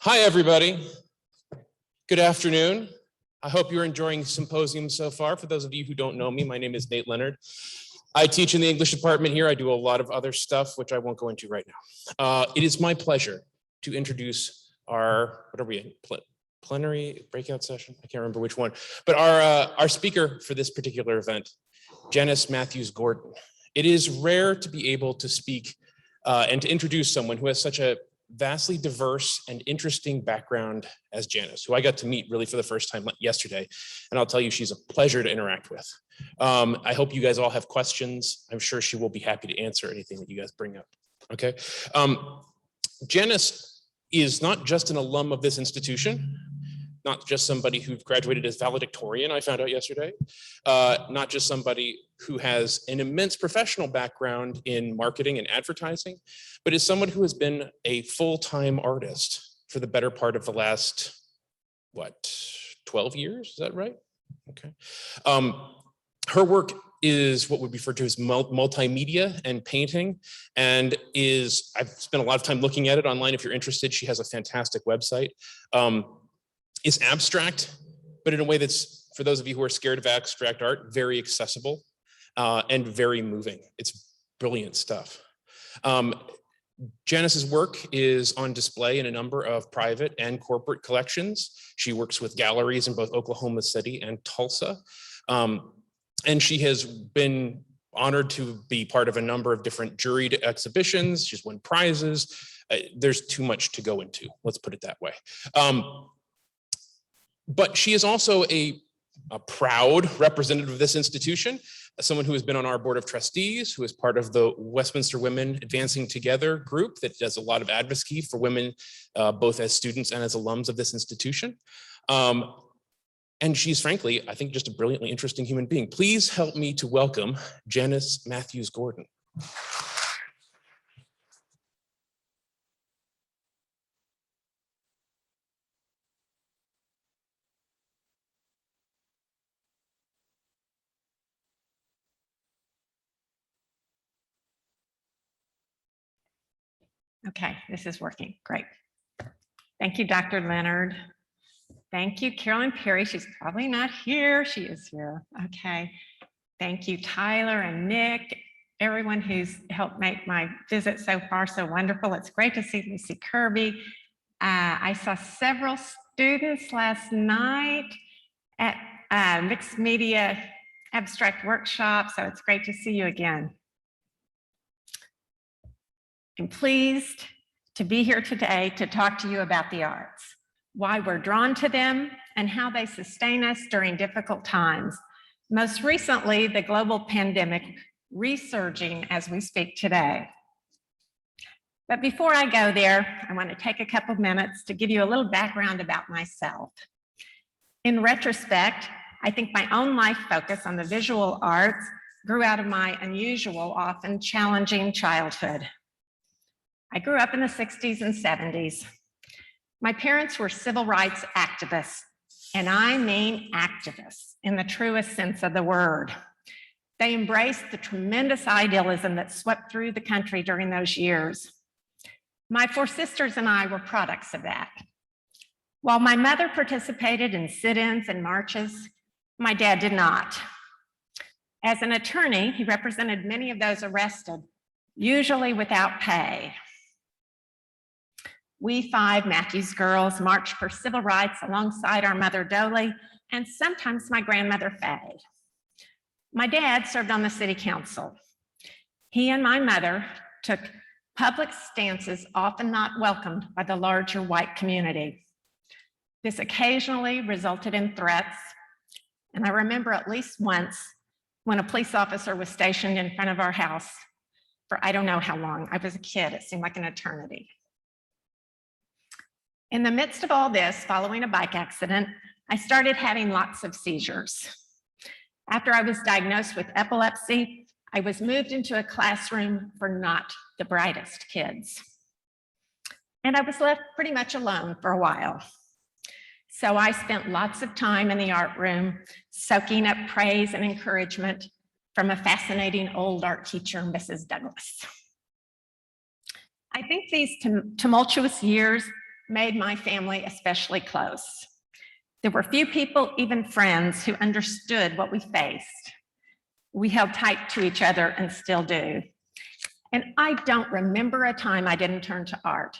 Hi, everybody. Good afternoon. I hope you're enjoying Symposium so far. For those of you who don't know me, my name is Nate Leonard. I teach in the English department here. I do a lot of other stuff, which I won't go into right now. It is my pleasure to introduce our, what are we in? Plenary breakout session? I can't remember which one, but our speaker for this particular event, Janice Mathews-Gordon. It is rare to be able to speak and to introduce someone who has such a vastly diverse and interesting background as Janice, who I got to meet really for the first time yesterday. And I'll tell you, she's a pleasure to interact with. I hope you guys all have questions. I'm sure she will be happy to answer anything that you guys bring up, okay? Janice is not just an alum of this institution, not just somebody who graduated as valedictorian, I found out yesterday, not just somebody who has an immense professional background in marketing and advertising, but is someone who has been a full-time artist for the better part of the last, what, 12 years, is that right? Okay. Her work is what would be referred to as multimedia and painting, and I've spent a lot of time looking at it online. If you're interested, she has a fantastic website. Is abstract, but in a way that's, for those of you who are scared of abstract art, very accessible and very moving. It's brilliant stuff. Janice's work is on display in a number of private and corporate collections. She works with galleries in both Oklahoma City and Tulsa. And she has been honored to be part of a number of different juried exhibitions. She's won prizes. There's too much to go into, let's put it that way. But she is also a proud representative of this institution, someone who has been on our board of trustees, who is part of the Westminster Women Advancing Together group that does a lot of advocacy for women, both as students and as alums of this institution. And she's frankly, I think, just a brilliantly interesting human being. Please help me to welcome Janice Mathews-Gordon. Okay, this is working. Great. Thank you, Dr. Leonard. Thank you, Carolyn Perry. She's probably not here. She is here. Okay. Thank you, Tyler and Nick, everyone who's helped make my visit so far so wonderful. It's great to see Lucy Kirby. I saw several students last night at mixed media abstract workshop, so it's great to see you again. I'm pleased to be here today to talk to you about the arts, why we're drawn to them, and how they sustain us during difficult times. Most recently, the global pandemic resurging as we speak today. But before I go there, I want to take a couple minutes to give you a little background about myself. In retrospect, I think my own life focus on the visual arts grew out of my unusual, often challenging childhood. I grew up in the 60s and 70s. My parents were civil rights activists, and I mean activists in the truest sense of the word. They embraced the tremendous idealism that swept through the country during those years. My four sisters and I were products of that. While my mother participated in sit-ins and marches, my dad did not. As an attorney, he represented many of those arrested, usually without pay. We five Mathews girls marched for civil rights alongside our mother Dolly and sometimes my grandmother Faye. My dad served on the city council. He and my mother took public stances often not welcomed by the larger white community. This occasionally resulted in threats, and I remember at least once when a police officer was stationed in front of our house for I don't know how long. I was a kid, it seemed like an eternity. In the midst of all this, following a bike accident, I started having lots of seizures. After I was diagnosed with epilepsy, I was moved into a classroom for not the brightest kids. And I was left pretty much alone for a while. So I spent lots of time in the art room, soaking up praise and encouragement from a fascinating old art teacher, Mrs. Douglas. I think these tumultuous years made my family especially close. There were few people, even friends, who understood what we faced. We held tight to each other and still do. And I don't remember a time I didn't turn to art.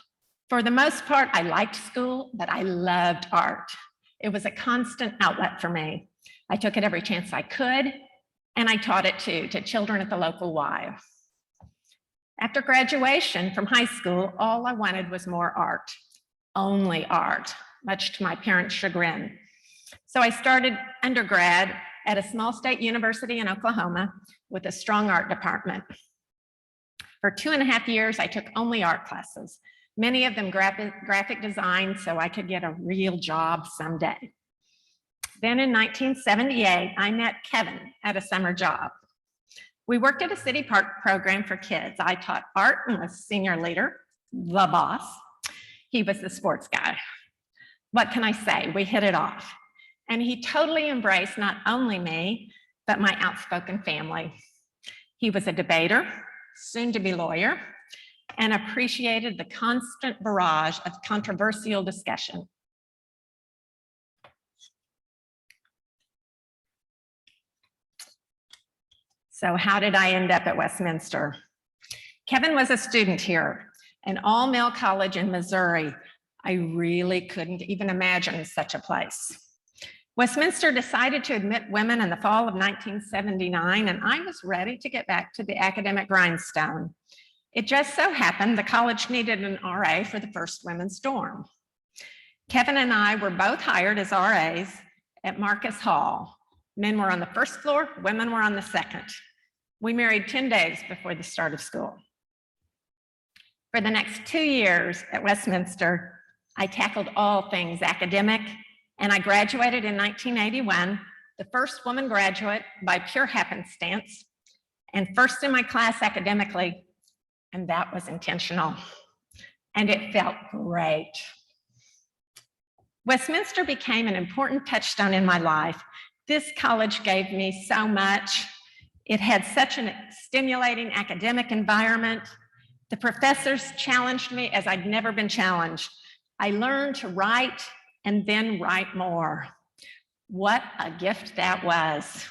For the most part, I liked school, but I loved art. It was a constant outlet for me. I took it every chance I could, and I taught it too, to children at the local Y. After graduation from high school, all I wanted was more art, only art, much to my parents' chagrin. So I started undergrad at a small state university in Oklahoma with a strong art department. For 2.5 years, I took only art classes, many of them graphic design, so I could get a real job someday. Then in 1978, I met Kevin at a summer job. We worked at a city park program for kids. I taught art and was senior leader, the boss. He was the sports guy. What can I say? We hit it off. And he totally embraced not only me, but my outspoken family. He was a debater, soon to be lawyer, and appreciated the constant barrage of controversial discussion. So how did I end up at Westminster? Kevin was a student here, an all-male college in Missouri. I really couldn't even imagine such a place. Westminster decided to admit women in the fall of 1979, and I was ready to get back to the academic grindstone. It just so happened the college needed an RA for the first women's dorm. Kevin and I were both hired as RAs at Marcus Hall. Men were on the first floor, women were on the second. We married 10 days before the start of school. For the next 2 years at Westminster, I tackled all things academic, and I graduated in 1981, the first woman graduate by pure happenstance, and first in my class academically, and that was intentional, and it felt great. Westminster became an important touchstone in my life. This college gave me so much. It had such a stimulating academic environment. The professors challenged me as I'd never been challenged. I learned to write and then write more. What a gift that was.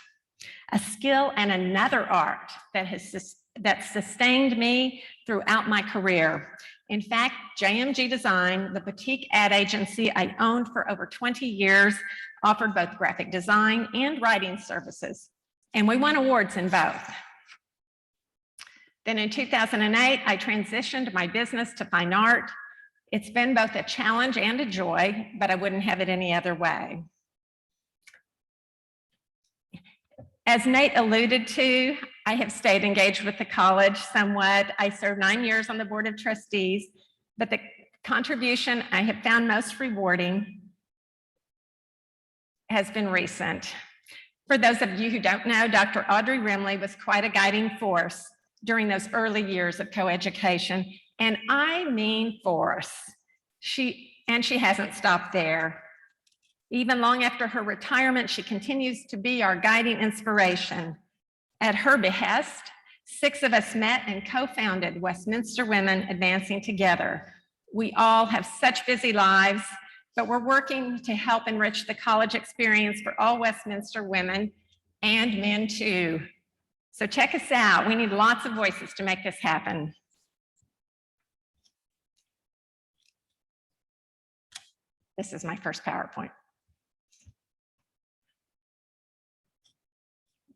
A skill and another art that sustained me throughout my career. In fact, JMG Design, the boutique ad agency I owned for over 20 years, offered both graphic design and writing services, and we won awards in both. Then in 2008, I transitioned my business to fine art. It's been both a challenge and a joy, but I wouldn't have it any other way. As Nate alluded to, I have stayed engaged with the college somewhat. I served 9 years on the board of trustees, but the contribution I have found most rewarding has been recent. For those of you who don't know, Dr. Audrey Rimley was quite a guiding force during those early years of coeducation, and I mean force. She hasn't stopped there. Even long after her retirement, she continues to be our guiding inspiration. At her behest, 6 of us met and co-founded Westminster Women Advancing Together. We all have such busy lives, but we're working to help enrich the college experience for all Westminster women and men too. So check us out. We need lots of voices to make this happen. This is my first PowerPoint.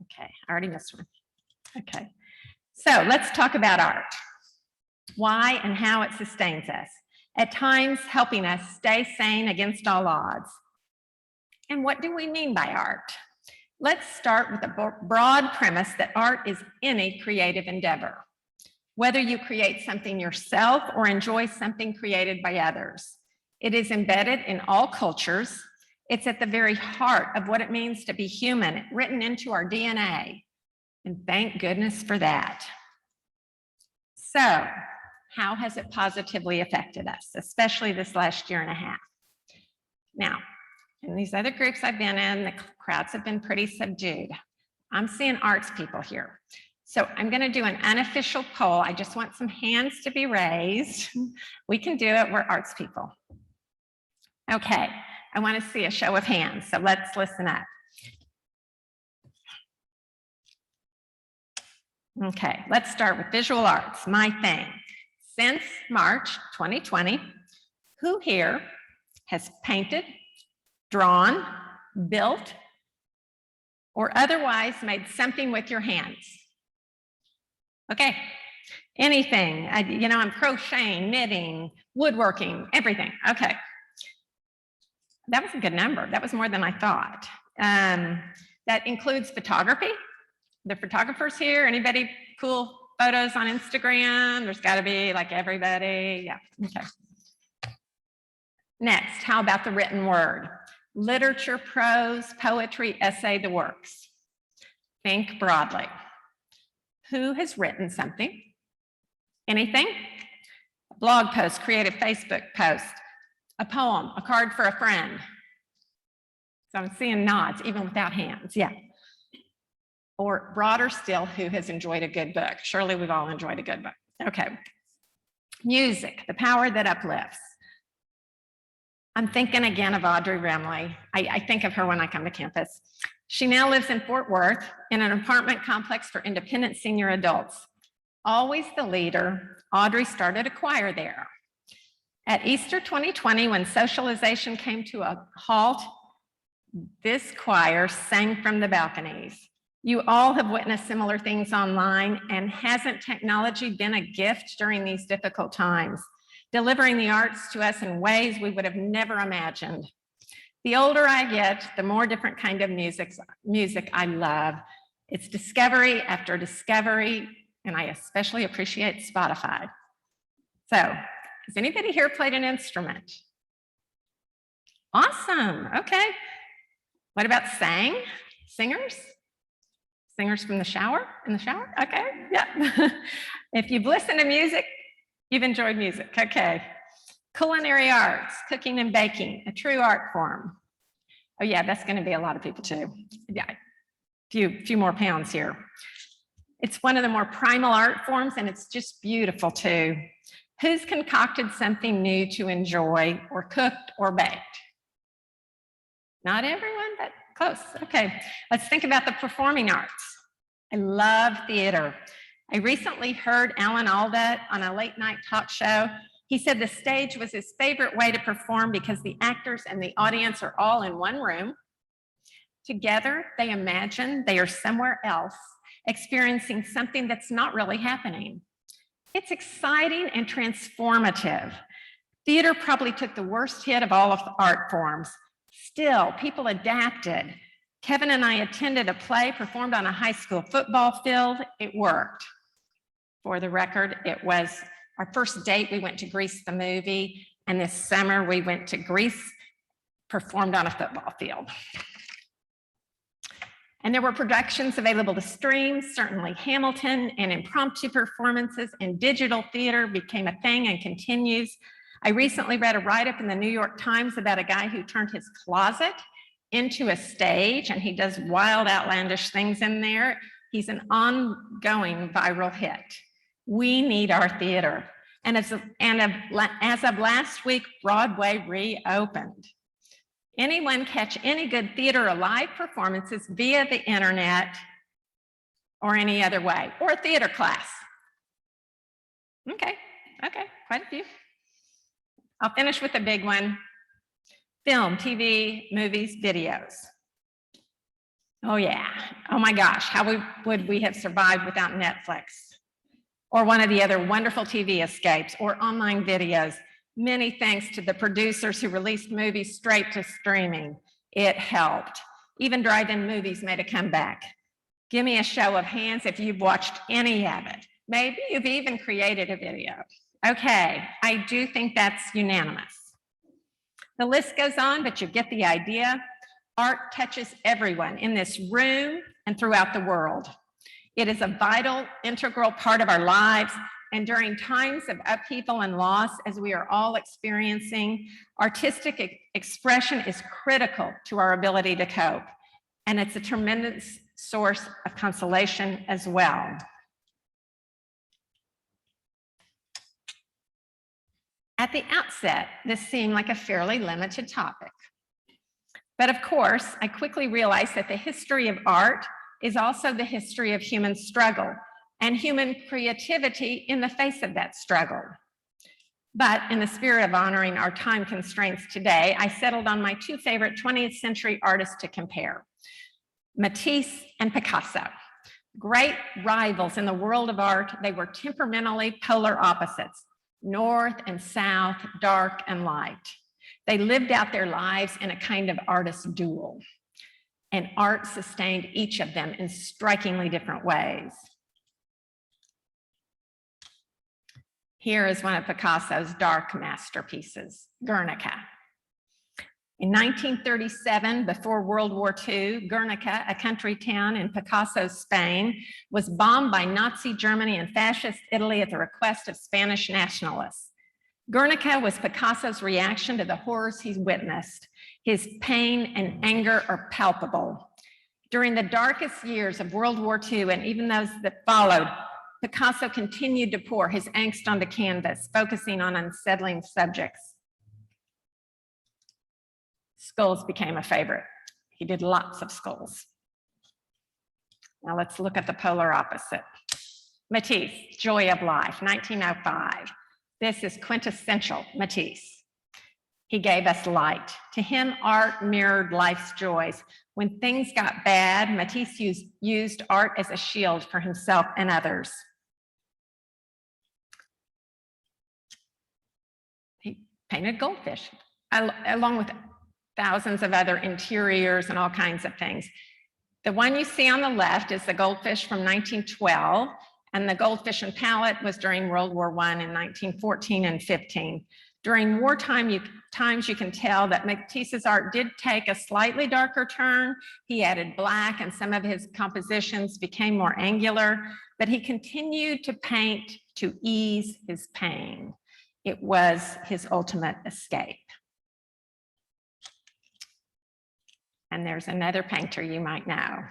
Okay, I already missed one. Okay, so let's talk about art. Why and how it sustains us, at times helping us stay sane against all odds. And what do we mean by art? Let's start with a broad premise that art is any creative endeavor. Whether you create something yourself or enjoy something created by others, it is embedded in all cultures. It's at the very heart of what it means to be human, written into our DNA. And thank goodness for that. So, how has it positively affected us, especially this last 1.5 years? Now, in these other groups I've been in, the crowds have been pretty subdued. I'm seeing arts people here. So I'm going to do an unofficial poll. I just want some hands to be raised. We can do it. We're arts people. Okay, I want to see a show of hands, so let's listen up. Okay, let's start with visual arts, my thing. Since March 2020, who here has painted, drawn, built, or otherwise made something with your hands? Okay, anything. I'm crocheting, knitting, woodworking, everything. Okay, that was a good number. That was more than I thought. That includes photography. The photographers here, anybody cool photos on Instagram? There's got to be like everybody. Yeah, okay. Next, how about the written word? Literature, prose, poetry, essay, the works. Think broadly. Who has written something? Anything? A blog post, creative Facebook post, a poem, a card for a friend. So I'm seeing nods, even without hands, yeah. Or broader still, who has enjoyed a good book? Surely we've all enjoyed a good book. Okay. Music, the power that uplifts. I'm thinking again of Audrey Remley. I think of her when I come to campus. She now lives in Fort Worth in an apartment complex for independent senior adults. Always the leader, Audrey started a choir there. At Easter 2020, when socialization came to a halt, this choir sang from the balconies. You all have witnessed similar things online, and hasn't technology been a gift during these difficult times, delivering the arts to us in ways we would have never imagined? The older I get, the more different kind of music I love. It's discovery after discovery, and I especially appreciate Spotify. So, has anybody here played an instrument? Awesome, okay. What about sang? Singers? Singers from the shower? In the shower? Okay, yeah. If you've listened to music, you've enjoyed music, okay. Culinary arts, cooking and baking, a true art form. Oh yeah, that's gonna be a lot of people too. Yeah, few more pounds here. It's one of the more primal art forms, and it's just beautiful too. Who's concocted something new to enjoy, or cooked or baked? Not everyone, but close. Okay, let's think about the performing arts. I love theater. I recently heard Alan Alda on a late night talk show. He said the stage was his favorite way to perform because the actors and the audience are all in one room. Together, they imagine they are somewhere else, experiencing something that's not really happening. It's exciting and transformative. Theater probably took the worst hit of all of the art forms. Still, people adapted. Kevin and I attended a play performed on a high school football field. It worked. For the record, it was our first date. We went to Grease the movie, and this summer we went to Grease, performed on a football field. And there were productions available to stream. Certainly Hamilton and impromptu performances and digital theater became a thing and continues. I recently read a write-up in the New York Times about a guy who turned his closet into a stage, and he does wild, outlandish things in there. He's an ongoing viral hit. We need our theater. And as of last week, Broadway reopened. Anyone catch any good theater or live performances via the internet or any other way, or a theater class? Okay, quite a few. I'll finish with a big one. Film, TV, movies, videos. Oh yeah, oh my gosh, how would we have survived without Netflix? Or one of the other wonderful TV escapes, or online videos. Many thanks to the producers who released movies straight to streaming. It helped. Even drive-in movies made a comeback. Give me a show of hands if you've watched any of it. Maybe you've even created a video. Okay, I do think that's unanimous. The list goes on, but you get the idea. Art touches everyone in this room and throughout the world. It is a vital, integral part of our lives, and during times of upheaval and loss, as we are all experiencing, artistic expression is critical to our ability to cope, and it's a tremendous source of consolation as well. At the outset, this seemed like a fairly limited topic. But of course, I quickly realized that the history of art is also the history of human struggle and human creativity in the face of that struggle. But in the spirit of honoring our time constraints today, I settled on my two favorite 20th century artists to compare, Matisse and Picasso. Great rivals in the world of art, they were temperamentally polar opposites, north and south, dark and light. They lived out their lives in a kind of artist duel, and art sustained each of them in strikingly different ways. Here is one of Picasso's dark masterpieces, Guernica. In 1937, before World War II, Guernica, a country town in Picasso's Spain, was bombed by Nazi Germany and fascist Italy at the request of Spanish nationalists. Guernica was Picasso's reaction to the horrors he's witnessed. His pain and anger are palpable. During the darkest years of World War II, and even those that followed, Picasso continued to pour his angst onto canvas, focusing on unsettling subjects. Skulls became a favorite. He did lots of skulls. Now let's look at the polar opposite. Matisse, Joy of Life, 1905. This is quintessential Matisse. He gave us light. To him, art mirrored life's joys. When things got bad, Matisse used art as a shield for himself and others. He painted goldfish, along with thousands of other interiors and all kinds of things. The one you see on the left is the goldfish from 1912, and the goldfish and palette was during World War I in 1914 and 15. During wartime times, you can tell that Matisse's art did take a slightly darker turn. He added black, and some of his compositions became more angular, but he continued to paint to ease his pain. It was his ultimate escape. And there's another painter you might know.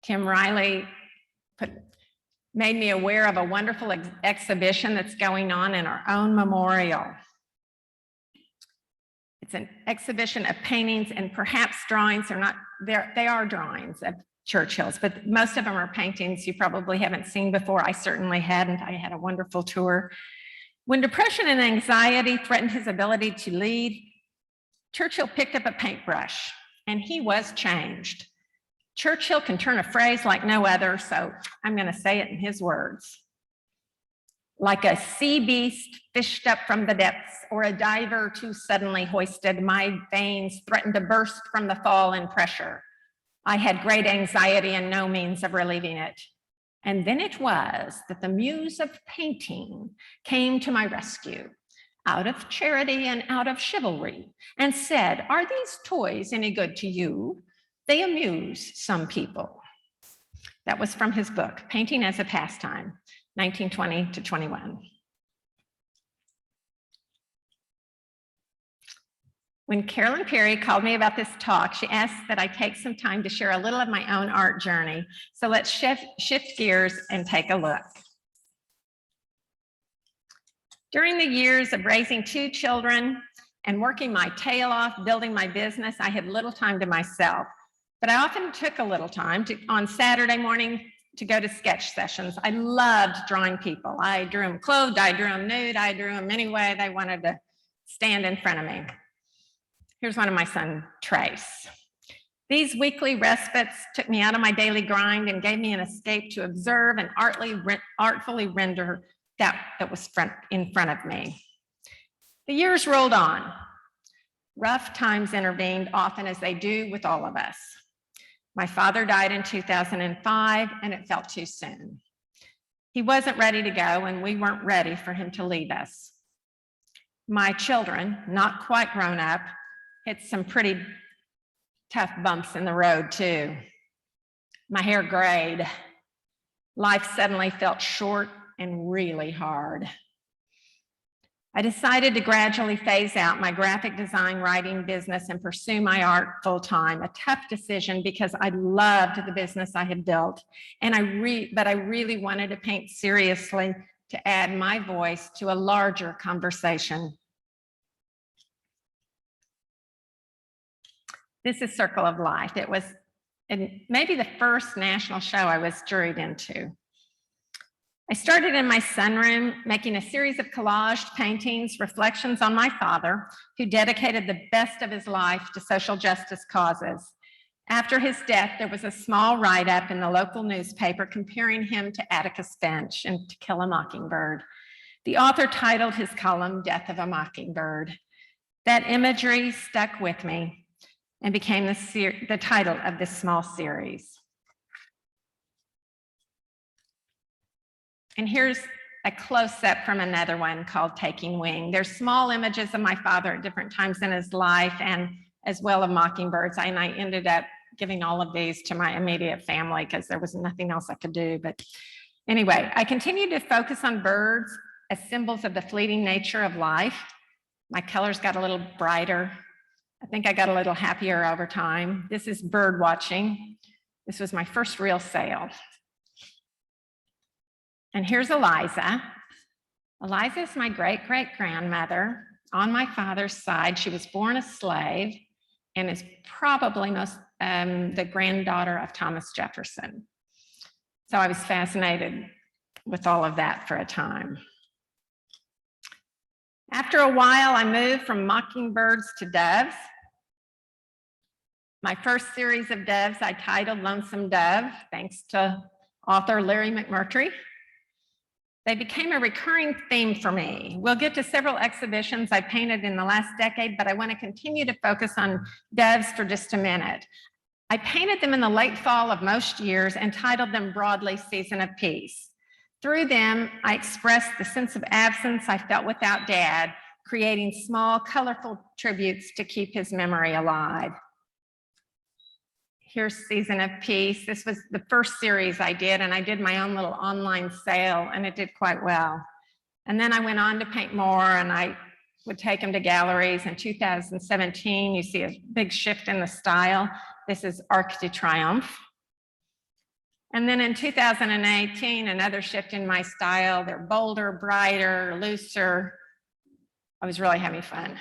Tim Riley made me aware of a wonderful exhibition that's going on in our own memorial. It's an exhibition of paintings and perhaps drawings. They are drawings of Churchill's, but most of them are paintings you probably haven't seen before. I certainly hadn't. I had a wonderful tour. When depression and anxiety threatened his ability to lead, Churchill picked up a paintbrush and he was changed. Churchill can turn a phrase like no other, so I'm going to say it in his words. Like a sea beast fished up from the depths, or a diver too suddenly hoisted, my veins threatened to burst from the fall and pressure. I had great anxiety and no means of relieving it. And then it was that the muse of painting came to my rescue, out of charity and out of chivalry, and said, "Are these toys any good to you? They amuse some people." That was from his book, Painting as a Pastime, 1920 to 21. When Carolyn Perry called me about this talk, she asked that I take some time to share a little of my own art journey. So let's shift gears and take a look. During the years of raising 2 children and working my tail off, building my business, I had little time to myself. But I often took a little time on Saturday morning to go to sketch sessions. I loved drawing people. I drew them clothed, I drew them nude, I drew them any way they wanted to stand in front of me. Here's one of my son, Trace. These weekly respites took me out of my daily grind and gave me an escape to observe and artfully render that was in front of me. The years rolled on. Rough times intervened, often as they do with all of us. My father died in 2005, and it felt too soon. He wasn't ready to go, and we weren't ready for him to leave us. My children, not quite grown up, hit some pretty tough bumps in the road too. My hair grayed. Life suddenly felt short and really hard. I decided to gradually phase out my graphic design writing business and pursue my art full time. A tough decision because I loved the business I had built, and but I really wanted to paint seriously to add my voice to a larger conversation. This is Circle of Life. It was maybe the first national show I was juried into. I started in my sunroom, making a series of collaged paintings, reflections on my father, who dedicated the best of his life to social justice causes. After his death, there was a small write-up in the local newspaper comparing him to Atticus Finch in To Kill a Mockingbird. The author titled his column, Death of a Mockingbird. That imagery stuck with me and became the title of this small series. And here's a close-up from another one called Taking Wing. There's small images of my father at different times in his life, and as well of mockingbirds. And I ended up giving all of these to my immediate family because there was nothing else I could do. But anyway, I continued to focus on birds as symbols of the fleeting nature of life. My colors got a little brighter. I think I got a little happier over time. This is bird watching. This was my first real sale. And here's Eliza. Eliza is my great-great-grandmother. On my father's side, she was born a slave and is probably the granddaughter of Thomas Jefferson. So I was fascinated with all of that for a time. After a while, I moved from mockingbirds to doves. My first series of doves I titled Lonesome Dove, thanks to author Larry McMurtry. They became a recurring theme for me. We'll get to several exhibitions I painted in the last decade, but I want to continue to focus on doves for just a minute. I painted them in the late fall of most years and titled them broadly Season of Peace. Through them, I expressed the sense of absence I felt without Dad, creating small, colorful tributes to keep his memory alive. Here's Season of Peace. This was the first series I did, and I did my own little online sale, and it did quite well. And then I went on to paint more, and I would take them to galleries. In 2017, you see a big shift in the style. This is Arc de Triomphe. And then in 2018, another shift in my style. They're bolder, brighter, looser. I was really having fun.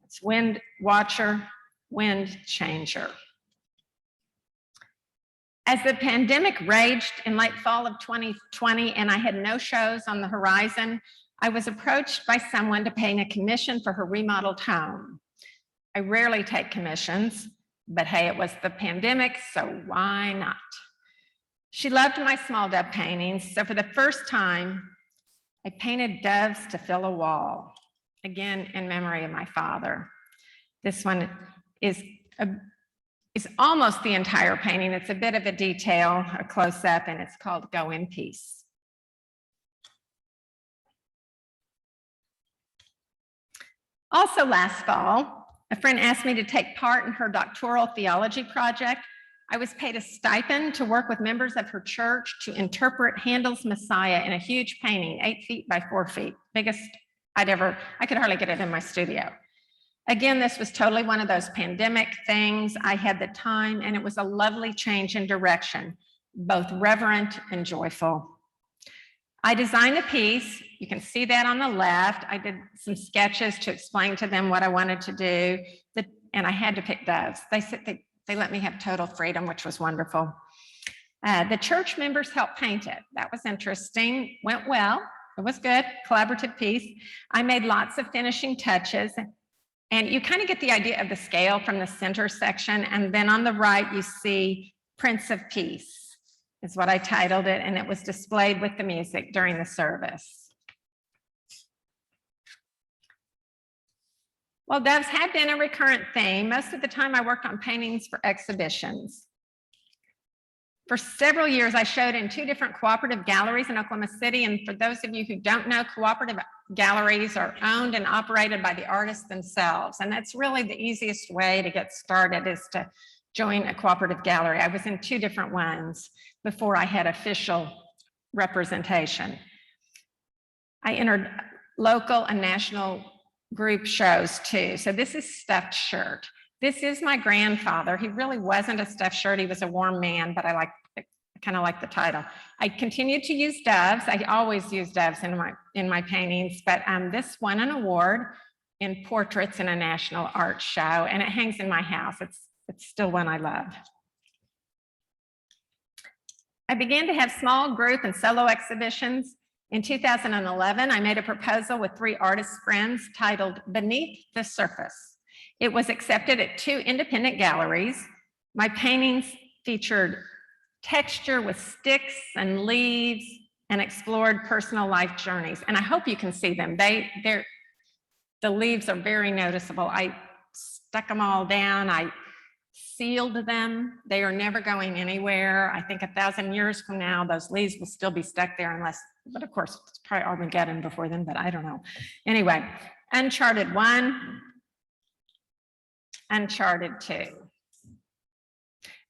It's Wind Watcher, Wind Changer. As the pandemic raged in late fall of 2020 and I had no shows on the horizon, I was approached by someone to paint a commission for her remodeled home. I rarely take commissions, but hey, it was the pandemic, so why not? She loved my small dove paintings, so for the first time, I painted doves to fill a wall, again in memory of my father. This one is almost the entire painting. It's a bit of a detail, a close-up, and it's called Go in Peace. Also last fall, a friend asked me to take part in her doctoral theology project. I was paid a stipend to work with members of her church to interpret Handel's Messiah in a huge painting, 8 feet by 4 feet, biggest I could hardly get it in my studio. Again, this was totally one of those pandemic things. I had the time, and it was a lovely change in direction, both reverent and joyful. I designed the piece. You can see that on the left. I did some sketches to explain to them what I wanted to do, and I had to pick doves. They let me have total freedom, which was wonderful. The church members helped paint it. That was interesting, went well. It was good, collaborative piece. I made lots of finishing touches. And you kind of get the idea of the scale from the center section. And then on the right, you see Prince of Peace is what I titled it. And it was displayed with the music during the service. Well, doves have been a recurrent theme. Most of the time I worked on paintings for exhibitions. For several years, I showed in 2 different cooperative galleries in Oklahoma City. And for those of you who don't know, cooperative galleries are owned and operated by the artists themselves. And that's really the easiest way to get started, is to join a cooperative gallery. I was in 2 different ones before I had official representation. I entered local and national group shows too. So this is Stuffed Shirt. This is my grandfather. He really wasn't a stuffed shirt. He was a warm man, but I kind of like the title. I continue to use doves. I always use doves in my paintings, but this won an award in portraits in a national art show, and it hangs in my house. It's still one I love. I began to have small group and solo exhibitions. In 2011, I made a proposal with 3 artist friends titled Beneath the Surface. It was accepted at 2 independent galleries. My paintings featured texture with sticks and leaves and explored personal life journeys. And I hope you can see them. The leaves are very noticeable. I stuck them all down. I sealed them. They are never going anywhere. I think 1,000 years from now, those leaves will still be stuck there unless, but of course, it's probably Armageddon before then, but I don't know. Anyway, Uncharted 1, Uncharted 2.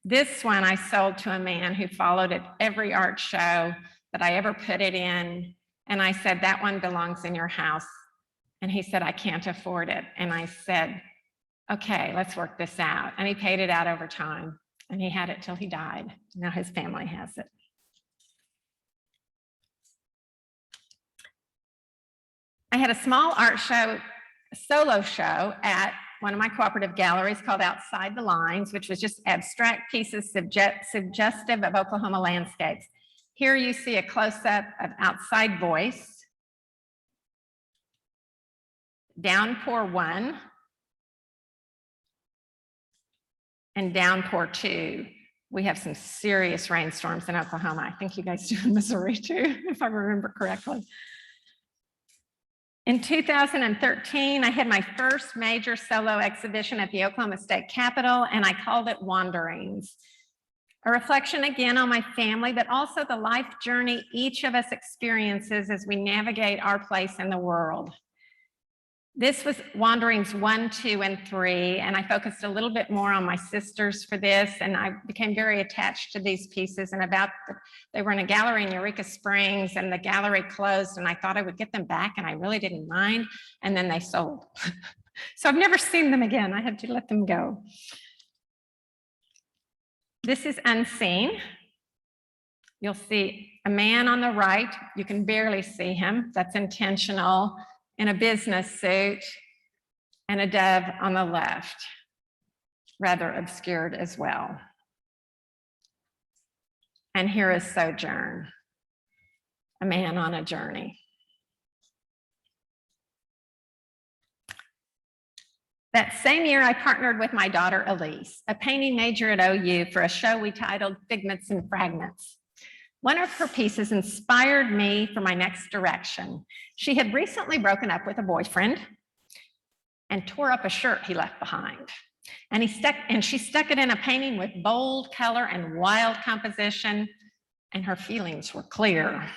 This one I sold to a man who followed at every art show that I ever put it in. And I said, that one belongs in your house. And he said, I can't afford it. And I said, okay, let's work this out. And he paid it out over time. And he had it till he died. Now his family has it. I had a small art show, a solo show at one of my cooperative galleries called Outside the Lines, which was just abstract pieces suggestive of Oklahoma landscapes. Here you see a close-up of Outside Voice, Downpour 1, and Downpour 2. We have some serious rainstorms in Oklahoma. I think you guys do in Missouri too, if I remember correctly. In 2013, I had my first major solo exhibition at the Oklahoma State Capitol, and I called it Wanderings. A reflection again on my family, but also the life journey each of us experiences as we navigate our place in the world. This was Wanderings 1, 2, and 3, and I focused a little bit more on my sisters for this, and I became very attached to these pieces. And they were in a gallery in Eureka Springs, and the gallery closed, and I thought I would get them back, and I really didn't mind, and then they sold. So I've never seen them again. I had to let them go. This is Unseen. You'll see a man on the right. You can barely see him. That's intentional. In a business suit, and a dove on the left, rather obscured as well. And here is Sojourn, a man on a journey. That same year, I partnered with my daughter, Elise, a painting major at OU, for a show we titled Figments and Fragments. One of her pieces inspired me for my next direction. She had recently broken up with a boyfriend and tore up a shirt he left behind. And she stuck it in a painting with bold color and wild composition, and her feelings were clear.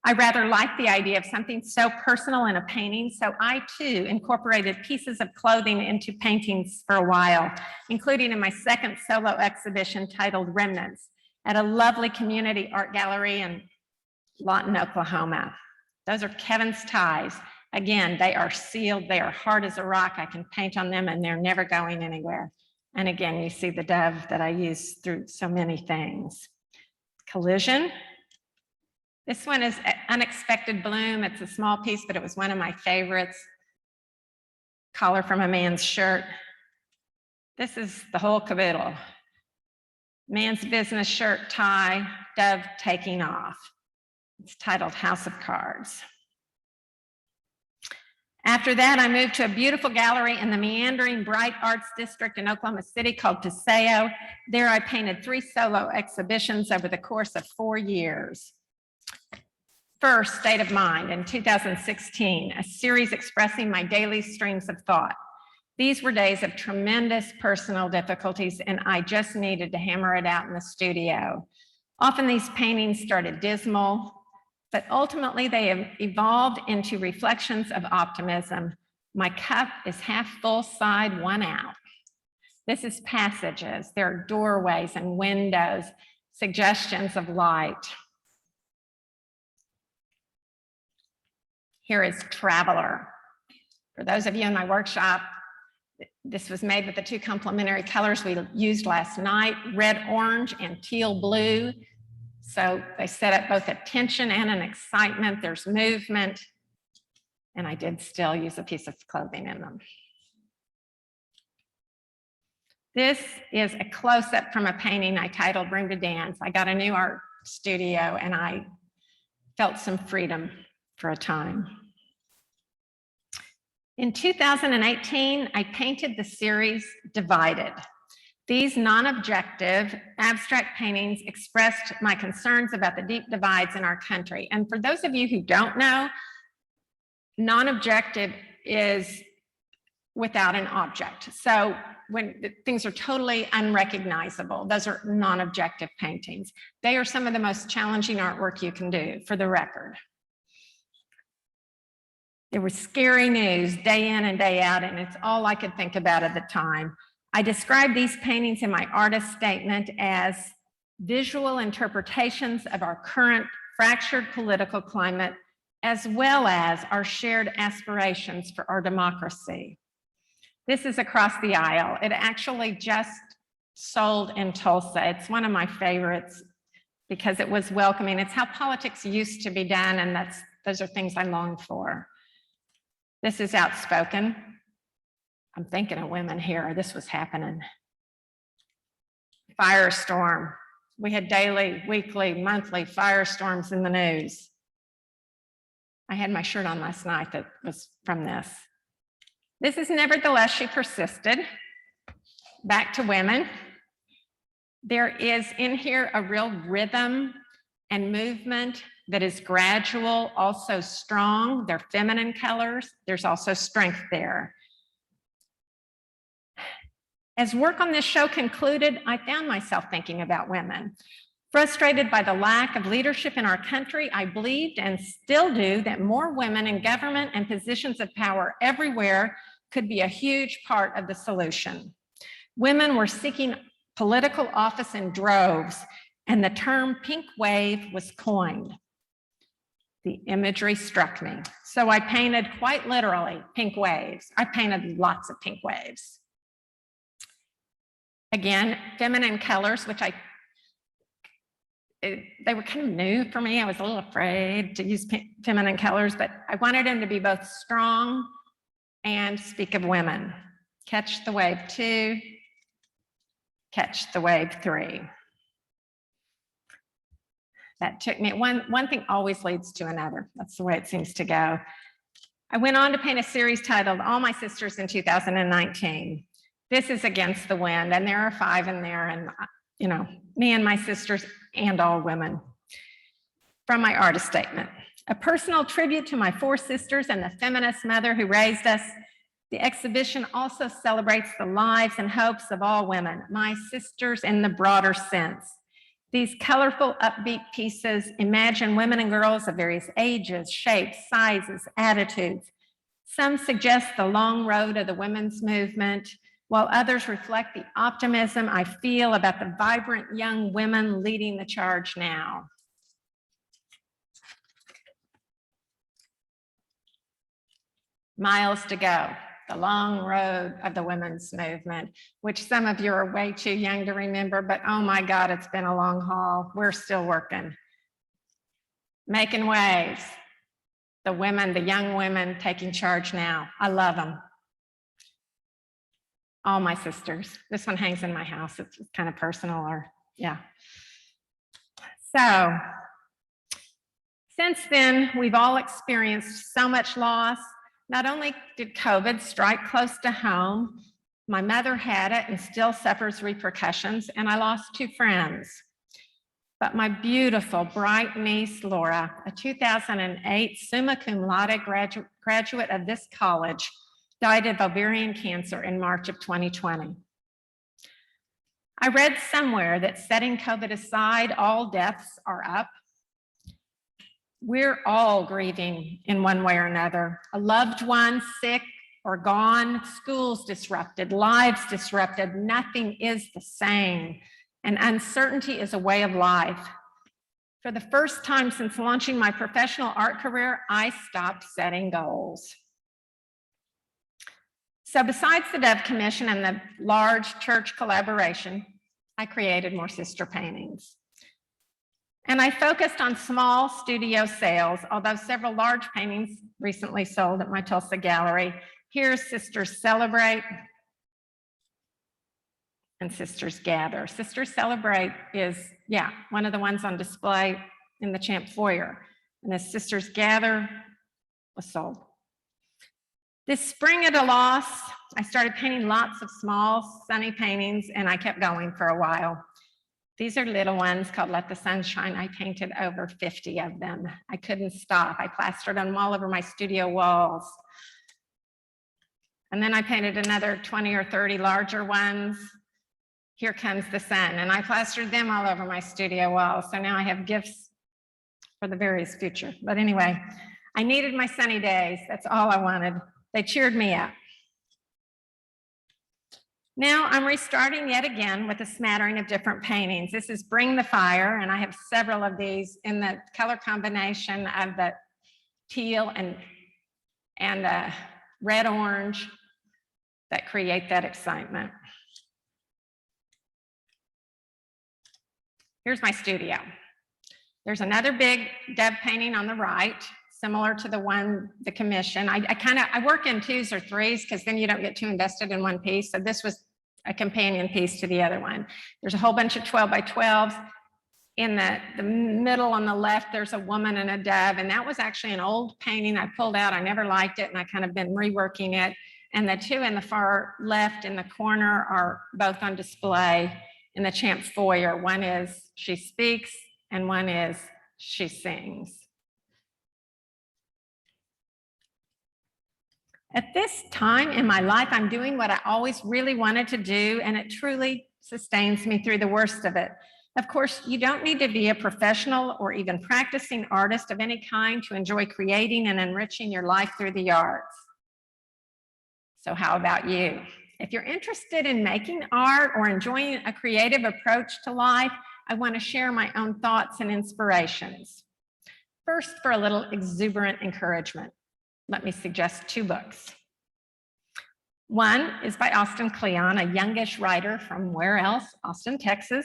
I rather liked the idea of something so personal in a painting, so I too incorporated pieces of clothing into paintings for a while, including in my second solo exhibition titled Remnants, at a lovely community art gallery in Lawton, Oklahoma. Those are Kevin's ties. Again, they are sealed, they are hard as a rock. I can paint on them and they're never going anywhere. And again, you see the dove that I use through so many things. Collision. This one is Unexpected Bloom. It's a small piece, but it was one of my favorites. Collar from a man's shirt. This is the whole caboodle. Man's business shirt, tie, dove taking off. It's titled House of Cards. After that, I moved to a beautiful gallery in the meandering Bright Arts District in Oklahoma City called Paseo. There I painted 3 solo exhibitions over the course of 4 years. First, State of Mind in 2016, a series expressing my daily streams of thought. These were days of tremendous personal difficulties, and I just needed to hammer it out in the studio. Often these paintings started dismal, but ultimately they have evolved into reflections of optimism. My cup is half full side, one out. This is Passages. There are doorways and windows, suggestions of light. Here is Traveler. For those of you in my workshop, this was made with the 2 complementary colors we used last night, red, orange, and teal blue. So they set up both a tension and an excitement. There's movement. And I did still use a piece of clothing in them. This is a close-up from a painting I titled Room to Dance. I got a new art studio and I felt some freedom for a time. In 2018, I painted the series Divided. These non-objective abstract paintings expressed my concerns about the deep divides in our country. And for those of you who don't know, non-objective is without an object. So when things are totally unrecognizable, those are non-objective paintings. They are some of the most challenging artwork you can do, for the record. There was scary news day in and day out, and it's all I could think about at the time. I described these paintings in my artist statement as visual interpretations of our current fractured political climate, as well as our shared aspirations for our democracy. This is Across the Aisle. It actually just sold in Tulsa. It's one of my favorites because it was welcoming. It's how politics used to be done, and those are things I long for. This is Outspoken. I'm thinking of women here. This was happening. Firestorm. We had daily, weekly, monthly firestorms in the news. I had my shirt on last night that was from this. This is Nevertheless, She Persisted. Back to women. There is in here a real rhythm and movement that is gradual, also strong. They're feminine colors. There's also strength there. As work on this show concluded, I found myself thinking about women. Frustrated by the lack of leadership in our country, I believed and still do that more women in government and positions of power everywhere could be a huge part of the solution. Women were seeking political office in droves, and the term pink wave was coined. The imagery struck me. So I painted, quite literally, pink waves. I painted lots of pink waves. Again, feminine colors, which they were kind of new for me. I was a little afraid to use feminine colors, but I wanted them to be both strong and speak of women. Catch the Wave 2, Catch the Wave 3. That took me, one thing always leads to another. That's the way it seems to go. I went on to paint a series titled All My Sisters in 2019. This is Against the Wind, and there are 5 in there, and you know, me and my sisters and all women. From my artist statement, a personal tribute to my 4 sisters and the feminist mother who raised us. The exhibition also celebrates the lives and hopes of all women, my sisters in the broader sense. These colorful, upbeat pieces imagine women and girls of various ages, shapes, sizes, attitudes. Some suggest the long road of the women's movement, while others reflect the optimism I feel about the vibrant young women leading the charge now. Miles to go, the long road of the women's movement, which some of you are way too young to remember, but oh my God, it's been a long haul. We're still working. Making waves, the women, the young women taking charge now. I love them. All My Sisters. This one hangs in my house. It's kind of personal, or yeah. So since then, we've all experienced so much loss. Not only did COVID strike close to home, my mother had it and still suffers repercussions, and I lost 2 friends. But my beautiful, bright niece, Laura, a 2008 summa cum laude graduate of this college, died of ovarian cancer in March of 2020. I read somewhere that, setting COVID aside, all deaths are up. We're all grieving in one way or another. A loved one sick or gone, schools disrupted, lives disrupted. Nothing is the same, and uncertainty is a way of life. For the first time since launching my professional art career, I stopped setting goals. So besides the Dove Commission and the large church collaboration, I created more sister paintings. And I focused on small studio sales, although several large paintings recently sold at my Tulsa gallery. Here's Sisters Celebrate and Sisters Gather. Sisters Celebrate is, one of the ones on display in the Champ foyer. And as Sisters Gather was sold. This spring at a loss, I started painting lots of small, sunny paintings, and I kept going for a while. These are little ones called Let the Sun Shine. I painted over 50 of them. I couldn't stop. I plastered them all over my studio walls. And then I painted another 20 or 30 larger ones. Here Comes the Sun. And I plastered them all over my studio walls. So now I have gifts for the various future. But anyway, I needed my sunny days. That's all I wanted. They cheered me up. Now I'm restarting yet again with a smattering of different paintings. This is Bring the Fire, and I have several of these in the color combination of the teal and red-orange that create that excitement. Here's my studio. There's another big dove painting on the right, similar to the commission. I work in 2s or 3s because then you don't get too invested in one piece. So this was a companion piece to the other one. There's a whole bunch of 12 by 12s. In the middle on the left, there's a woman and a dove, and that was actually an old painting I pulled out. I never liked it, and I kind of been reworking it. And the two in the far left in the corner are both on display in the Champ foyer. One is She Speaks, and one is She Sings. At this time in my life, I'm doing what I always really wanted to do, and it truly sustains me through the worst of it. Of course, you don't need to be a professional or even practicing artist of any kind to enjoy creating and enriching your life through the arts. So how about you? If you're interested in making art or enjoying a creative approach to life, I want to share my own thoughts and inspirations. First, for a little exuberant encouragement, let me suggest 2 books. One is by Cleon, a youngish writer from where else? Austin, Texas.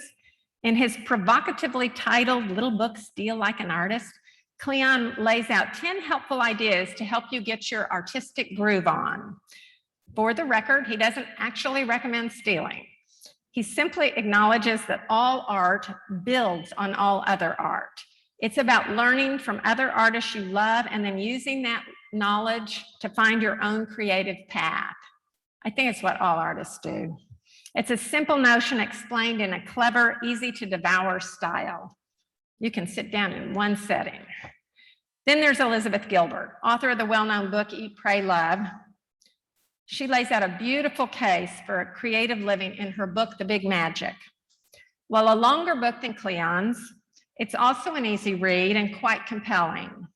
In his provocatively titled little book, Steal Like an Artist, Cleon lays out 10 helpful ideas to help you get your artistic groove on. For the record, he doesn't actually recommend stealing. He simply acknowledges that all art builds on all other art. It's about learning from other artists you love and then using that knowledge to find your own creative path. I think it's what all artists do. It's a simple notion explained in a clever, easy to devour style. You can sit down in one setting. Then there's Elizabeth Gilbert, author of the well-known book, Eat, Pray, Love. She lays out a beautiful case for a creative living in her book, The Big Magic. While a longer book than Cleon's, it's also an easy read and quite compelling.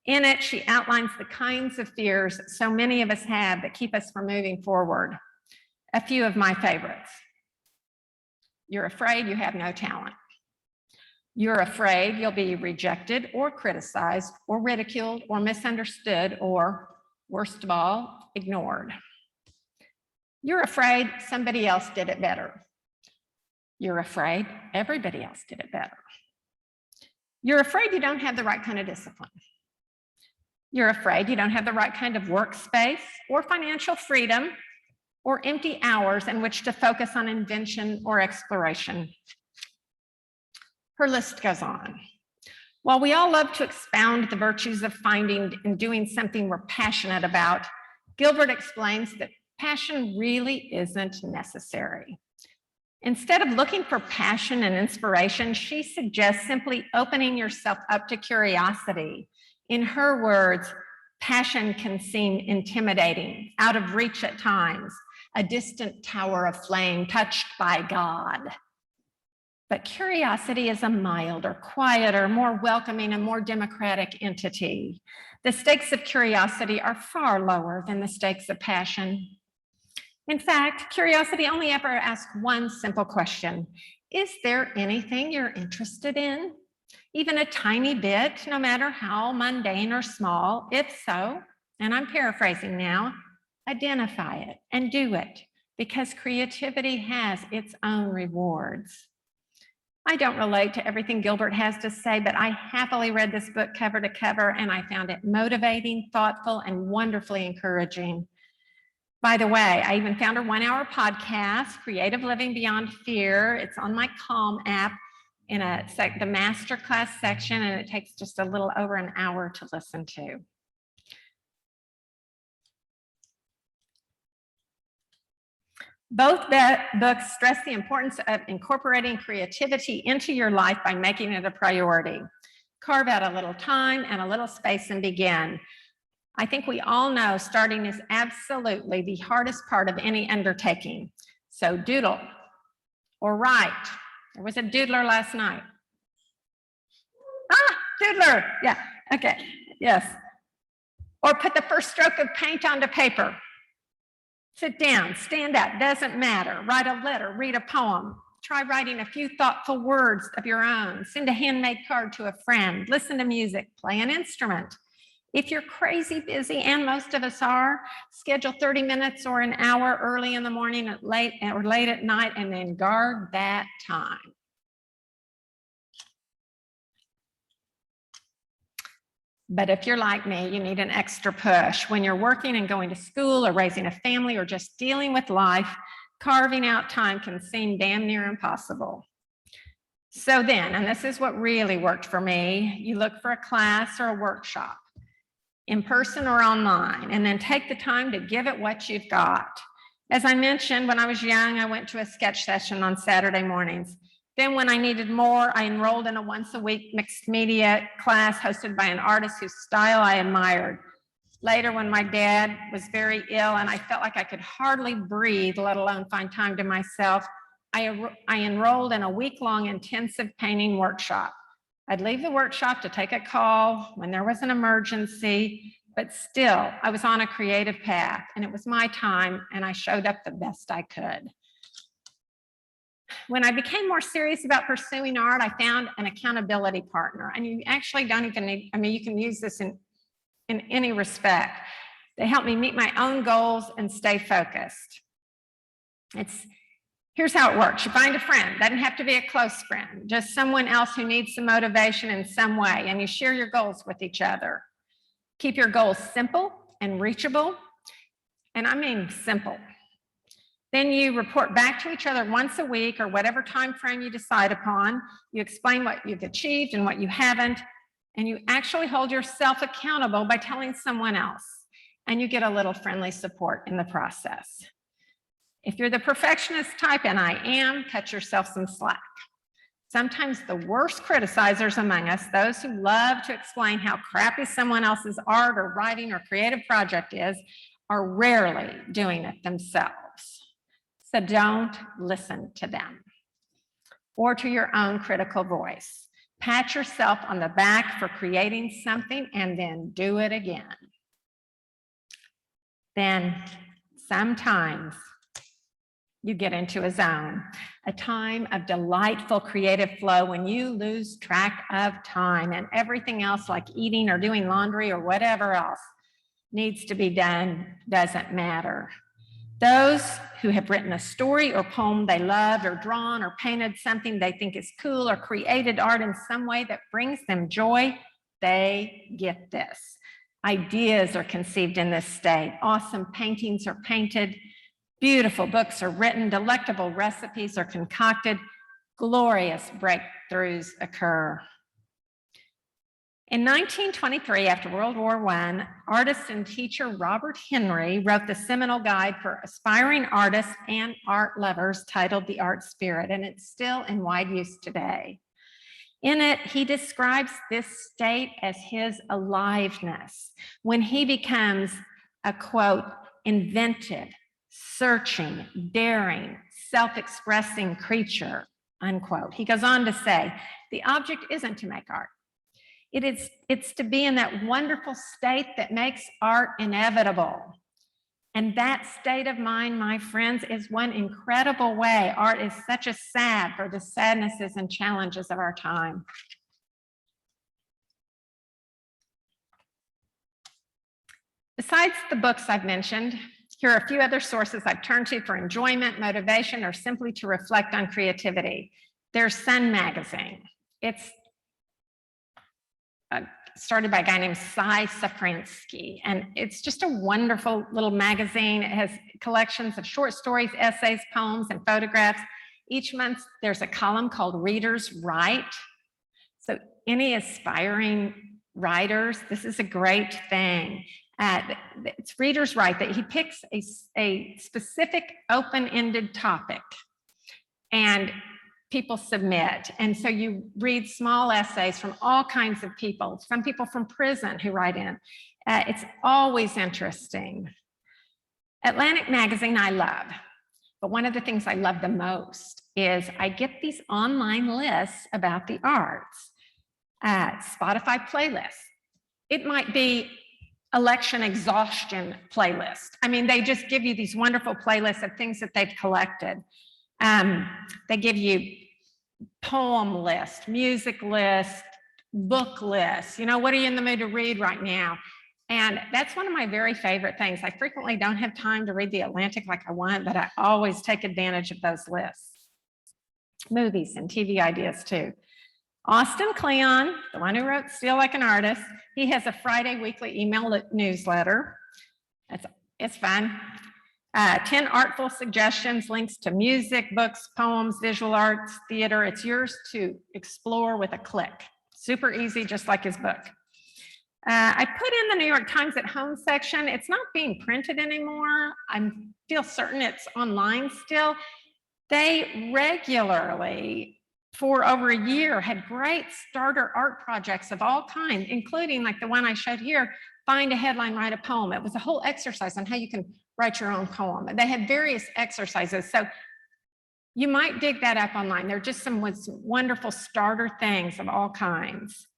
In it, she outlines the kinds of fears so many of us have that keep us from moving forward. A few of my favorites. You're afraid you have no talent. You're afraid you'll be rejected or criticized or ridiculed or misunderstood or, worst of all, ignored. You're afraid somebody else did it better. You're afraid everybody else did it better. You're afraid you don't have the right kind of discipline. You're afraid you don't have the right kind of workspace or financial freedom or empty hours in which to focus on invention or exploration. Her list goes on. While we all love to expound the virtues of finding and doing something we're passionate about, Gilbert explains that passion really isn't necessary. Instead of looking for passion and inspiration, she suggests simply opening yourself up to curiosity. In her words, passion can seem intimidating, out of reach at times, a distant tower of flame touched by God. But curiosity is a milder, quieter, more welcoming, and more democratic entity. The stakes of curiosity are far lower than the stakes of passion. In fact, curiosity only ever asks one simple question. Is there anything you're interested in? Even a tiny bit, no matter how mundane or small? If so, and I'm paraphrasing now, identify it and do it, because creativity has its own rewards. I don't relate to everything Gilbert has to say, but I happily read this book cover to cover, and I found it motivating, thoughtful, and wonderfully encouraging. By the way, I even found a 1-hour podcast, Creative Living Beyond Fear. It's on my Calm app in the masterclass section, and it takes just a little over an hour to listen to. Both books stress the importance of incorporating creativity into your life by making it a priority. Carve out a little time and a little space and begin. I think we all know starting is absolutely the hardest part of any undertaking. So doodle or write. There was a doodler last night. Ah, doodler. Yeah, okay, yes. Or put the first stroke of paint onto paper. Sit down, stand up, doesn't matter. Write a letter, read a poem. Try writing a few thoughtful words of your own. Send a handmade card to a friend. Listen to music, play an instrument. If you're crazy busy, and most of us are, schedule 30 minutes or an hour early in the morning or late at night, and then guard that time. But if you're like me, you need an extra push. When you're working and going to school or raising a family or just dealing with life, carving out time can seem damn near impossible. So then, and this is what really worked for me, you look for a class or a workshop, in person or online, and then take the time to give it what you've got. As I mentioned, when I was young, I went to a sketch session on Saturday mornings. Then when I needed more, I enrolled in a once-a-week mixed media class hosted by an artist whose style I admired. Later, when my dad was very ill and I felt like I could hardly breathe, let alone find time to myself, I enrolled in a week-long intensive painting workshop. I'd leave the workshop to take a call when there was an emergency, but still, I was on a creative path, and it was my time, and I showed up the best I could. When I became more serious about pursuing art, I found an accountability partner. And you actually don't even need, you can use this in any respect. They help me meet my own goals and stay focused. Here's how it works. You find a friend, doesn't have to be a close friend, just someone else who needs some motivation in some way, and you share your goals with each other. Keep your goals simple and reachable, and I mean simple. Then you report back to each other once a week or whatever time frame you decide upon. You explain what you've achieved and what you haven't, and you actually hold yourself accountable by telling someone else, and you get a little friendly support in the process. If you're the perfectionist type, and I am, cut yourself some slack. Sometimes the worst criticizers among us, those who love to explain how crappy someone else's art or writing or creative project is, are rarely doing it themselves. So don't listen to them or to your own critical voice. Pat yourself on the back for creating something and then do it again. Then sometimes you get into a zone, a time of delightful creative flow when you lose track of time and everything else like eating or doing laundry or whatever else needs to be done doesn't matter. Those who have written a story or poem they loved or drawn or painted something they think is cool or created art in some way that brings them joy, they get this. Ideas are conceived in this state. Awesome paintings are painted. Beautiful books are written. Delectable recipes are concocted. Glorious breakthroughs occur. In 1923, after World War I, artist and teacher Robert Henry wrote the seminal guide for aspiring artists and art lovers titled The Art Spirit, and it's still in wide use today. In it, he describes this state as his aliveness, when he becomes a, quote, inventive, searching, daring, self-expressing creature, unquote. He goes on to say, the object isn't to make art. It's to be in that wonderful state that makes art inevitable. And that state of mind, my friends, is one incredible way art is such a salve for the sadnesses and challenges of our time. Besides the books I've mentioned, here are a few other sources I've turned to for enjoyment, motivation, or simply to reflect on creativity. There's Sun magazine. It's started by a guy named Cy Safransky, and it's just a wonderful little magazine. It has collections of short stories, essays, poems, and photographs. Each month, there's a column called Readers Write. So any aspiring writers, this is a great thing. It's Readers Write, that he picks a specific open-ended topic, and people submit. And so you read small essays from all kinds of people, some people from prison who write in. It's always interesting. Atlantic Magazine I love, but one of the things I love the most is I get these online lists about the arts, Spotify playlists. It might be election exhaustion playlist. I mean, they just give you these wonderful playlists of things that they've collected. They give you poem list, music list, book list. You know, what are you in the mood to read right now? And that's one of my very favorite things. I frequently don't have time to read the Atlantic like I want, but I always take advantage of those lists. Movies and TV ideas too. Austin Cleon, the one who wrote Steal Like an Artist, he has a Friday weekly email newsletter. It's fun. 10 artful suggestions, links to music, books, poems, visual arts, theater. It's yours to explore with a click. Super easy, just like his book. I put in the New York Times at Home section. It's not being printed anymore. I feel certain it's online still. They regularly, for over a year, had great starter art projects of all kinds, including like the one I showed here, find a headline, write a poem. It was a whole exercise on how you can write your own poem. They had various exercises. So you might dig that up online. They're just some wonderful starter things of all kinds.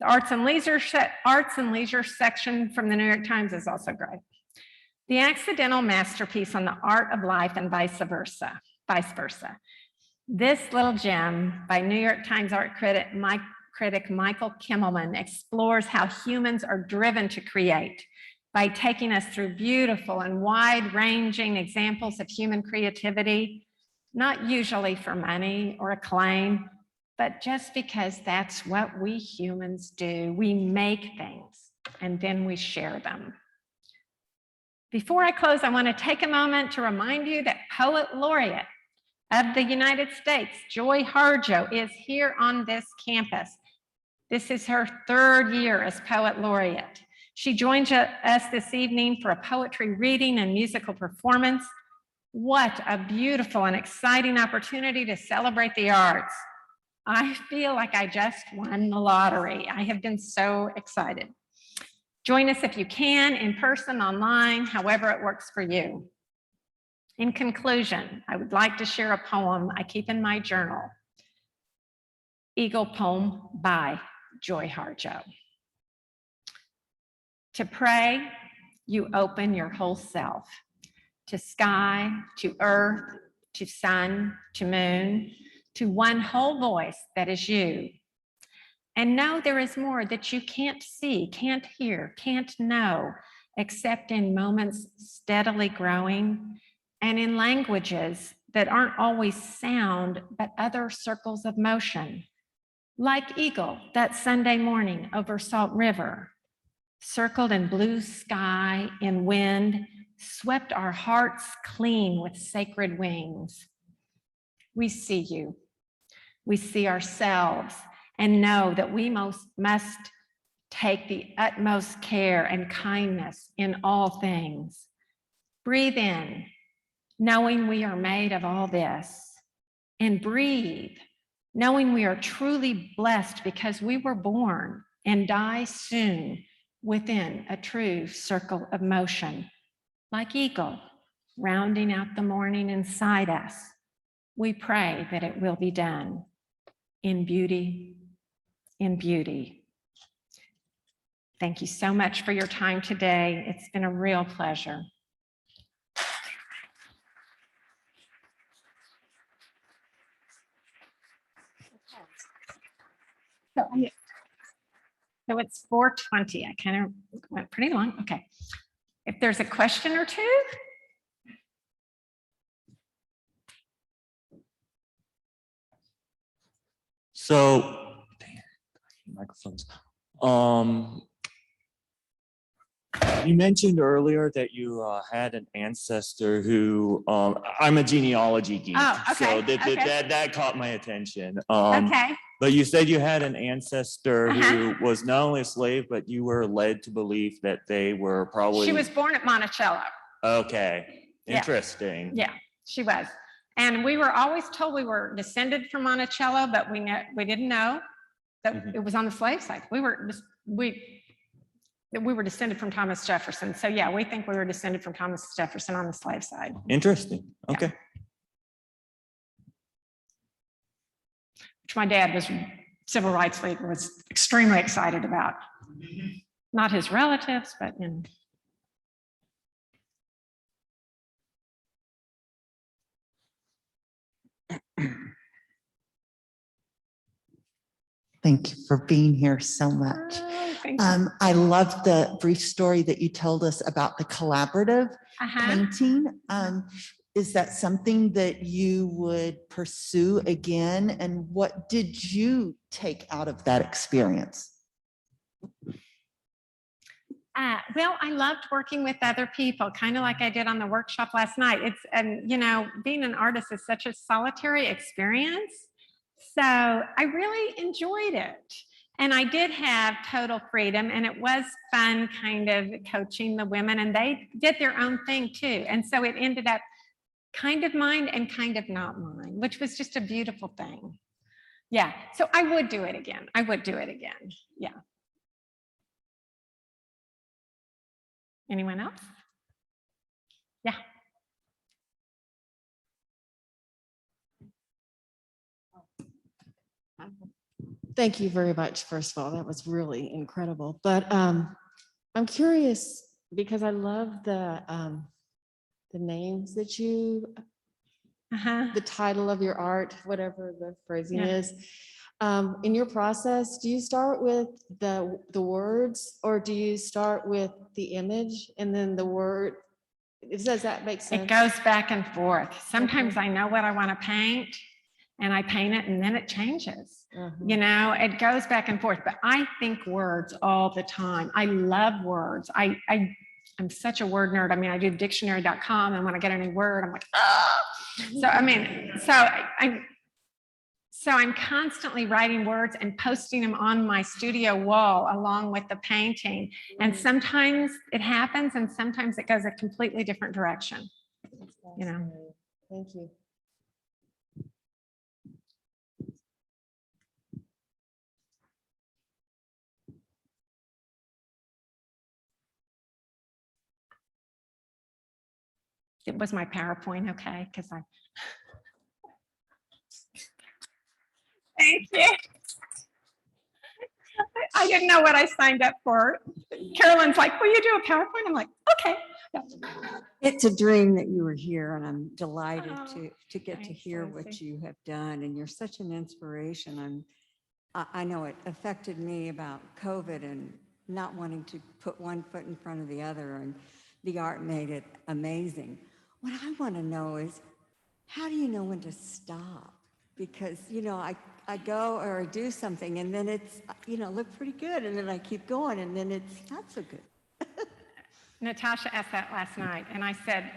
The Arts and Leisure section from the New York Times is also great. The Accidental Masterpiece on the Art of Life and vice versa. This little gem by New York Times art critic Michael Kimmelman explores how humans are driven to create by taking us through beautiful and wide-ranging examples of human creativity, not usually for money or acclaim, but just because that's what we humans do. We make things and then we share them. Before I close, I want to take a moment to remind you that Poet Laureate of the United States, Joy Harjo, is here on this campus. This is her 3rd year as Poet Laureate. She joins us this evening for a poetry reading and musical performance. What a beautiful and exciting opportunity to celebrate the arts. I feel like I just won the lottery. I have been so excited. Join us if you can, in person, online, however it works for you. In conclusion, I would like to share a poem I keep in my journal. Eagle Poem by Joy Harjo. To pray, you open your whole self, to sky, to earth, to sun, to moon, to one whole voice that is you. And know there is more that you can't see, can't hear, can't know, except in moments steadily growing and in languages that aren't always sound, but other circles of motion. Like Eagle that Sunday morning over Salt River, circled in blue sky, in wind, swept our hearts clean with sacred wings. We see you. We see ourselves and know that we must take the utmost care and kindness in all things. Breathe in, knowing we are made of all this, and breathe, knowing we are truly blessed because we were born and die soon within a true circle of motion. Like Eagle, rounding out the morning inside us, we pray that it will be done in beauty, in beauty. Thank you so much for your time today. It's been a real pleasure. So it's 4:20. I kind of went pretty long. Okay. If there's a question or two. So, microphones. You mentioned earlier that you had an ancestor who, I'm a genealogy geek, Oh, okay, so okay. that caught my attention. Okay. But you said you had an ancestor Uh-huh. who was not only a slave, but you were led to believe that they were probably. She was born at Monticello. Okay, Yeah. interesting. Yeah, she was. And we were always told we were descended from Monticello, but we didn't know that it was on the slave side. We were descended from Thomas Jefferson. So yeah, we think we were descended from Thomas Jefferson on the slave side. Interesting. Okay. Yeah. Which my dad was civil rights leader, was extremely excited about. Not his relatives, but you know. Thank you for being here so much. Thank you. I love the brief story that you told us about the collaborative painting. Is that something that you would pursue again? And what did you take out of that experience? Well, I loved working with other people, kind of like I did on the workshop last night. And you know, being an artist is such a solitary experience. So I really enjoyed it. And I did have total freedom, and it was fun kind of coaching the women, and they did their own thing too. And so it ended up kind of mine and kind of not mine, which was just a beautiful thing. Yeah, so I would do it again. I would do it again. Yeah. Anyone else? Yeah. Thank you very much. First of all, that was really incredible. But I'm curious because I love the names that you, the title of your art, whatever the phrasing is. In your process, do you start with the words, or do you start with the image and then the word? Does that make sense? It goes back and forth. Sometimes I know what I want to paint, and I paint it, and then it changes. You know, it goes back and forth, but I think words all the time. I love words. I'm such a word nerd. I mean, I do dictionary.com, and when I get a new word, I'm like, ah. So, I mean, so I'm constantly writing words and posting them on my studio wall along with the painting. And sometimes it happens, and sometimes it goes a completely different direction. You know. Thank you. It was my PowerPoint, okay? Because thank you. I didn't know what I signed up for. Carolyn's like, will you do a PowerPoint? I'm like, okay. Yeah. It's a dream that you were here, and I'm delighted to get to thanks, hear Lindsay. what you have done, and you're such an inspiration. I know it affected me about COVID and not wanting to put one foot in front of the other, and the art made it amazing. What I want to know is, how do you know when to stop? Because, you know, I go or I do something, and then it's, you know, look pretty good, and then I keep going, and then it's not so good. Natasha asked that last night, and I said,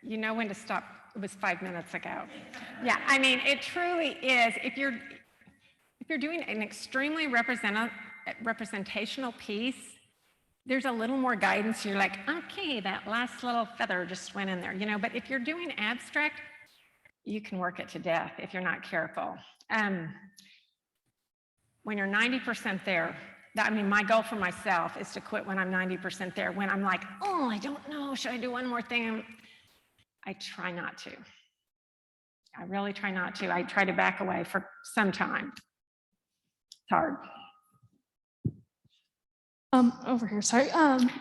you know when to stop. It was 5 minutes ago. Yeah, I mean, it truly is. If you're doing an extremely representational piece, there's a little more guidance. You're like, okay, that last little feather just went in there, you know. But if you're doing abstract, you can work it to death if you're not careful. When you're 90% there, I mean, my goal for myself is to quit when I'm 90% there. When I'm like, oh, I don't know, should I do one more thing? I try not to. I really try not to. I try to back away for some time. It's hard. Over here, sorry.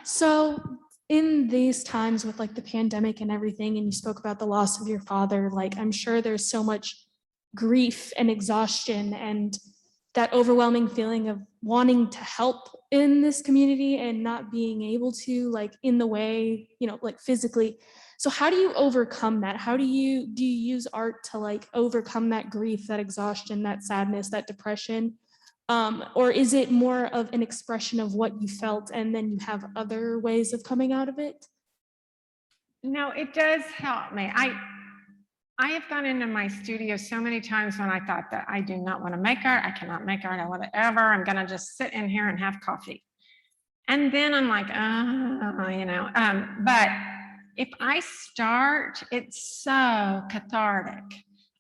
So in these times with like the pandemic and everything, and you spoke about the loss of your father, like I'm sure there's so much grief and exhaustion and that overwhelming feeling of wanting to help in this community and not being able to, like, in the way, you know, like physically. So how do you overcome that? How do you use art to like overcome that grief, that exhaustion, that sadness, that depression? Or is it more of an expression of what you felt and then you have other ways of coming out of it? No, it does help me. I have gone into my studio so many times when I thought that I do not want to make art. I cannot make art. I want to ever. I'm going to just sit in here and have coffee. And then I'm like, you know, but if I start, it's so cathartic.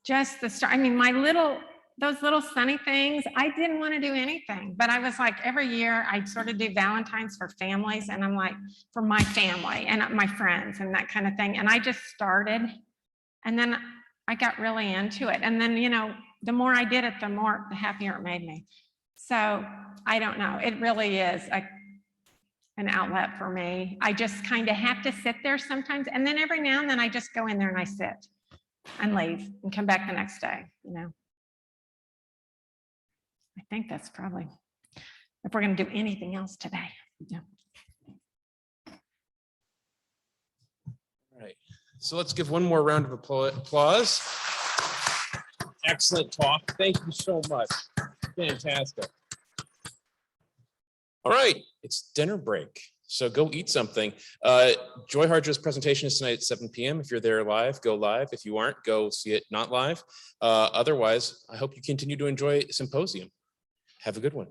Just the start. I mean, those little sunny things, I didn't want to do anything, but I was like, every year I sort of do Valentine's for families. And I'm like, for my family and my friends and that kind of thing. And I just started. And then I got really into it. And then, you know, the more I did it, the happier it made me. So I don't know. It really is an outlet for me. I just kind of have to sit there sometimes. And then every now and then I just go in there and I sit and leave and come back the next day, you know. I think that's probably, if we're going to do anything else today. Yeah. All right. So let's give one more round of applause. Excellent talk. Thank you so much. Fantastic. All right, it's dinner break. So go eat something. Joy Harjo's presentation is tonight at 7 p.m. If you're there live, go live. If you aren't, go see it not live. Otherwise, I hope you continue to enjoy Symposium. Have a good one.